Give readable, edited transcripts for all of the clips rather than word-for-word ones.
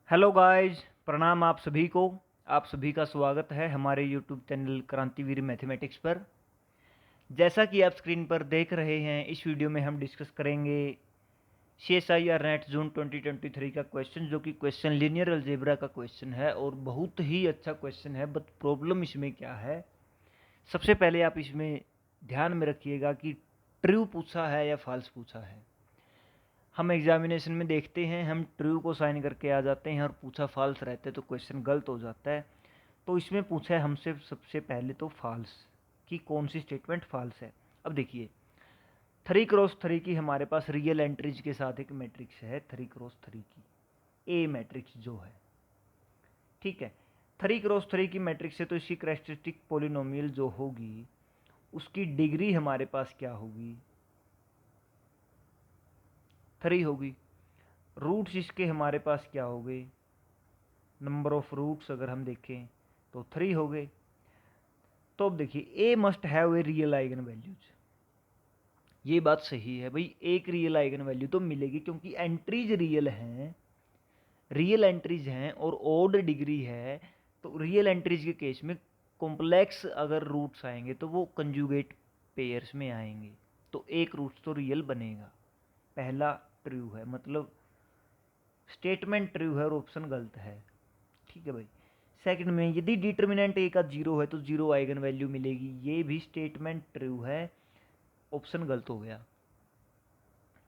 Hello guys, प्रणाम आप सभी को। आप सभी का स्वागत है हमारे यूट्यूब चैनल क्रांतिवीर मैथमेटिक्स पर। जैसा कि आप स्क्रीन पर देख रहे हैं, इस वीडियो में हम डिस्कस करेंगे CSIR नेट जून 2023 का क्वेश्चन, जो कि क्वेश्चन लीनियर अलजेब्रा का क्वेश्चन है और बहुत ही अच्छा क्वेश्चन है। बट प्रॉब्लम इसमें क्या है, सबसे पहले आप इसमें ध्यान में रखिएगा कि ट्रू पूछा है या फॉल्स पूछा है। हम एग्जामिनेशन में देखते हैं, हम ट्रू को साइन करके आ जाते हैं और पूछा फॉल्स रहता है तो क्वेश्चन गलत हो जाता है। तो इसमें पूछा है हमसे सबसे पहले तो फॉल्स, कि कौन सी स्टेटमेंट फॉल्स है। अब देखिए, 3x3 की हमारे पास रियल एंट्रीज के साथ एक मैट्रिक्स है, 3x3 की ए मैट्रिक्स जो है, ठीक है। 3x3 की मैट्रिक्स है तो इसकी कैरेक्टरिस्टिक पोलिनोमियल जो होगी उसकी डिग्री हमारे पास क्या होगी, 3 होगी। रूट्स इसके हमारे पास क्या हो गए, नंबर ऑफ रूट्स अगर हम देखें तो 3 हो गए। तो अब देखिए, a must have a real eigen values, ये बात सही है भाई, एक रियल आइगन वैल्यू तो मिलेगी क्योंकि एंट्रीज रियल हैं, रियल एंट्रीज हैं और ओड डिग्री है। तो रियल एंट्रीज के केस में कॉम्प्लेक्स अगर रूट्स आएंगे तो वो कंजुगेट पेयर्स में आएंगे, तो एक रूट्स तो रियल बनेगा। पहला ट्रू है, मतलब स्टेटमेंट ट्रू है और ऑप्शन गलत है, ठीक है भाई। सेकंड में, यदि डिटर्मिनेंट ए का 0 है तो 0 आइगन वैल्यू मिलेगी, ये भी स्टेटमेंट ट्रू है, ऑप्शन गलत हो गया।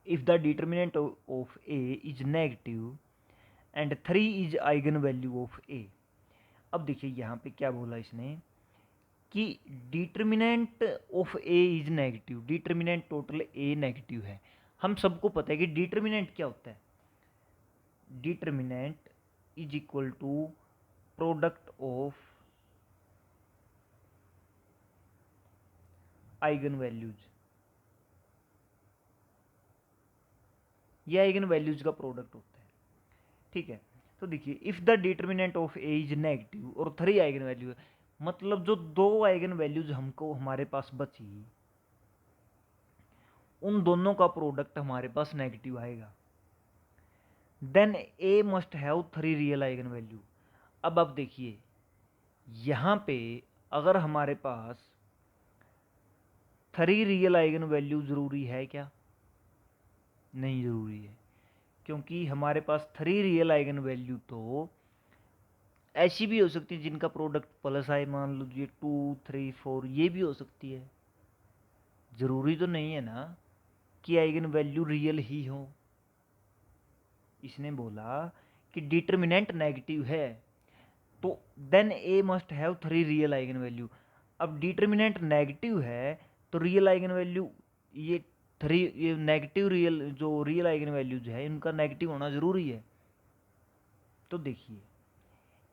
If the determinant of A is negative and 3 is eigen value of A. अब देखिए यहाँ पे क्या बोला इसने कि determinant of A is negative, determinant total A negative है। हम सबको पता है कि डिटर्मिनेंट क्या होता है, determinant is equal to product of eigen values, ये आइगन वैल्यूज का प्रोडक्ट होता है, ठीक है। तो देखिए, if the determinant of A is negative और 3 आइगन वैल्यू है, मतलब जो 2 आइगन वैल्यूज हमको हमारे पास बची, उन दोनों का प्रोडक्ट हमारे पास नेगेटिव आएगा। Then A must have 3 real eigen value. अब आप देखिए, यहाँ पे अगर हमारे पास 3 रियल आइगन वैल्यू ज़रूरी है क्या, नहीं ज़रूरी है, क्योंकि हमारे पास 3 रियल आइगन वैल्यू तो ऐसी भी हो सकती है जिनका प्रोडक्ट प्लस आए, मान लीजिए 2 3 4, ये भी हो सकती है। ज़रूरी तो नहीं है ना कि आइगन वैल्यू रियल ही हो। इसने बोला कि डिटर्मिनेंट नेगेटिव है तो then A must have 3 real eigen value. अब डिटर्मिनेंट नेगेटिव है तो रियल आइगन वैल्यू, ये 3, ये नेगेटिव रियल, जो रियल आइगन वैल्यूज है इनका नेगेटिव होना ज़रूरी है। तो देखिए,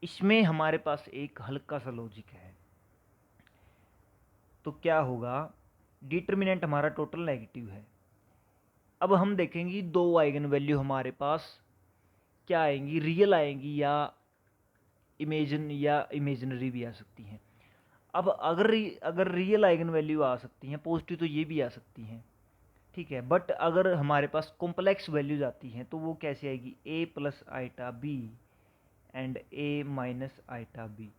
इसमें हमारे पास एक हल्का सा लॉजिक है। तो क्या होगा, डिटर्मिनेंट हमारा टोटल नेगेटिव है। अब हम देखेंगे 2 आइगन वैल्यू हमारे पास क्या आएंगी, रियल आएंगी या इमेजिनरी भी आ सकती हैं। अब अगर रियल आइगन वैल्यू आ सकती हैं पॉजिटिव, तो ये भी आ सकती हैं, ठीक है। बट अगर हमारे पास कॉम्प्लेक्स वैल्यूज आती हैं तो वो कैसे आएगी, A plus iota B and A minus iota B,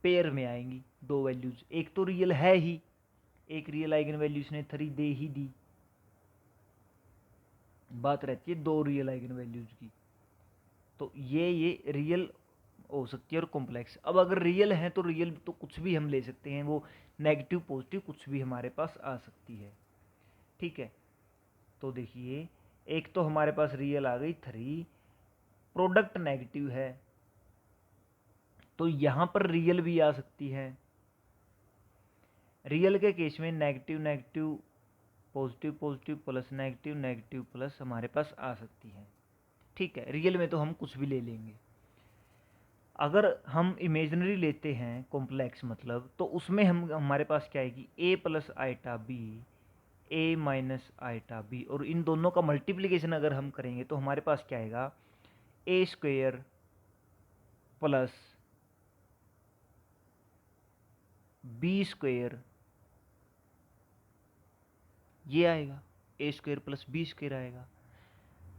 pair में आएंगी 2 वैल्यूज। एक तो रियल है ही, एक रियल आइगन वैल्यू इसने 3 दे ही दी, बात रहती है 2 रियल आइगन वैल्यूज की। तो ये रियल हो सकती है और कॉम्प्लेक्स। अब अगर रियल है तो रियल तो कुछ भी हम ले सकते हैं, वो नेगेटिव पॉजिटिव कुछ भी हमारे पास आ सकती है, ठीक है। तो देखिए, एक तो हमारे पास रियल आ गई 3, प्रोडक्ट नेगेटिव है तो यहाँ पर रियल भी आ सकती है। रियल के केस में negative negative positive positive plus negative negative plus हमारे पास आ सकती है, ठीक है। रियल में तो हम कुछ भी ले लेंगे। अगर हम इमेजनरी लेते हैं कॉम्प्लेक्स, मतलब तो उसमें हम हमारे पास क्या आएगी, A plus iota B A minus iota B, और इन दोनों का मल्टीप्लिकेशन अगर हम करेंगे तो हमारे पास क्या आएगा, ए स्क्वेयर प्लस बी स्क्वेयर, ये आएगा, ए स्क्वेयर प्लस बी स्क्वेयर आएगा।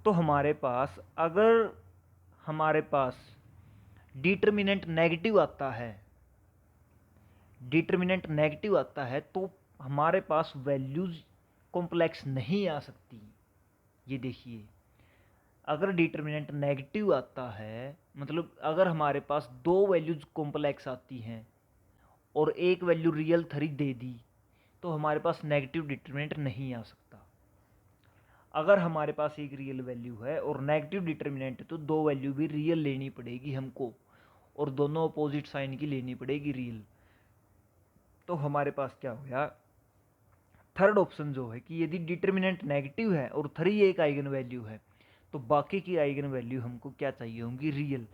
तो हमारे पास अगर हमारे पास डिटर्मिनेंट नेगेटिव आता है तो हमारे पास वैल्यूज कॉम्प्लेक्स नहीं आ सकती। ये देखिए, अगर डिटर्मिनेंट नेगेटिव आता है, मतलब अगर हमारे पास दो वैल्यूज कॉम्प्लेक्स आती हैं और एक वैल्यू रियल 3 दे दी, तो हमारे पास नेगेटिव डिटर्मिनेंट नहीं आ सकता। अगर हमारे पास एक रियल वैल्यू है और नेगेटिव डिटर्मिनेंट, तो दो वैल्यू भी रियल लेनी पड़ेगी हमको, और दोनों अपोजिट साइन की लेनी पड़ेगी रियल। तो हमारे पास क्या हो गया, थर्ड ऑप्शन जो है कि यदि डिटर्मिनेंट नेगेटिव है और 3 एक आइगन वैल्यू है, तो बाकी की आइगन वैल्यू हमको क्या चाहिए होंगी, रियल।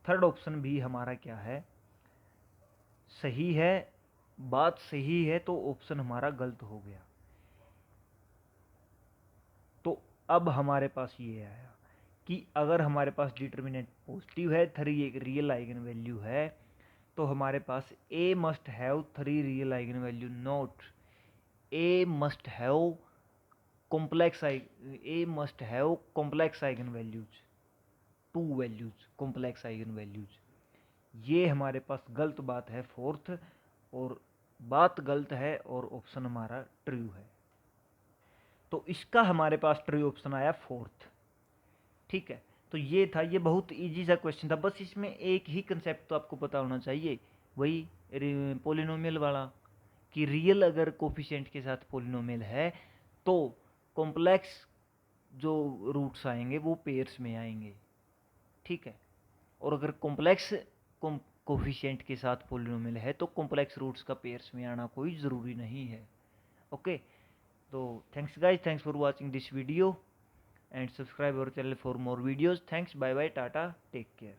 थर्ड ऑप्शन भी हमारा क्या है, सही है। बात सही है तो ऑप्शन हमारा गलत हो गया। तो अब हमारे पास ये आया कि अगर हमारे पास डिटर्मिनेंट पॉजिटिव है, 3 एक रियल आइगन वैल्यू है, तो हमारे पास a must have 3 real eigen value, not a must have complex eigen values, 2 values complex eigen values. ये हमारे पास गलत बात है फोर्थ, और बात गलत है और ऑप्शन हमारा ट्रू है। तो इसका हमारे पास ट्रू ऑप्शन आया फोर्थ। ठीक है, तो ये था, ये बहुत इजी सा क्वेश्चन था। बस इसमें एक ही कंसेप्ट तो आपको पता होना चाहिए, वही पोलिनोमियल वाला, कि रियल अगर कोफिशिएंट के साथ पोलिनोमियल है तो कॉम्प्लेक्स जो रूट्स आएंगे वो पेयर्स में आएंगे। ठीक है, और अगर कॉम्प्लेक्स कोफिशिएंट के साथ पोलिनोमियल है तो कॉम्प्लेक्स रूट्स का पेयर्स में आना कोई ज़रूरी नहीं है। ओके, तो thanks guys, thanks for watching this video and subscribe our channel for more videos. Thanks, bye bye, tata, take care.